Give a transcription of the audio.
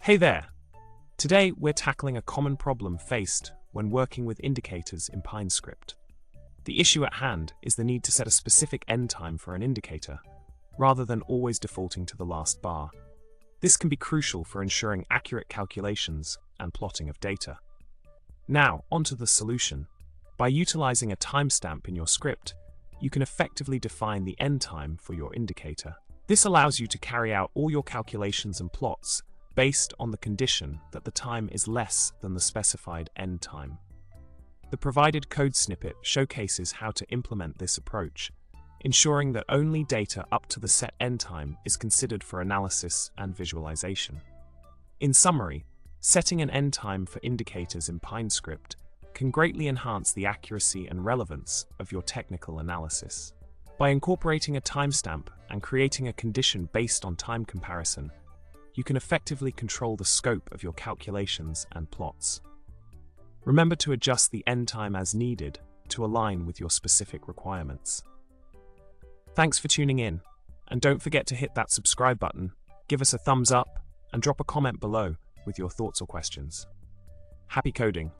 Hey there! Today we're tackling a common problem faced when working with indicators in PineScript. The issue at hand is the need to set a specific end time for an indicator, rather than always defaulting to the last bar. This can be crucial for ensuring accurate calculations and plotting of data. Now, onto the solution. By utilizing a timestamp in your script, you can effectively define the end time for your indicator. This allows you to carry out all your calculations and plots based on the condition that the time is less than the specified end time. The provided code snippet showcases how to implement this approach, ensuring that only data up to the set end time is considered for analysis and visualization. In summary, setting an end time for indicators in PineScript can greatly enhance the accuracy and relevance of your technical analysis. By incorporating a timestamp and creating a condition based on time comparison, you can effectively control the scope of your calculations and plots. Remember to adjust the end time as needed to align with your specific requirements. Thanks for tuning in, and don't forget to hit that subscribe button, give us a thumbs up, and drop a comment below with your thoughts or questions. Happy coding!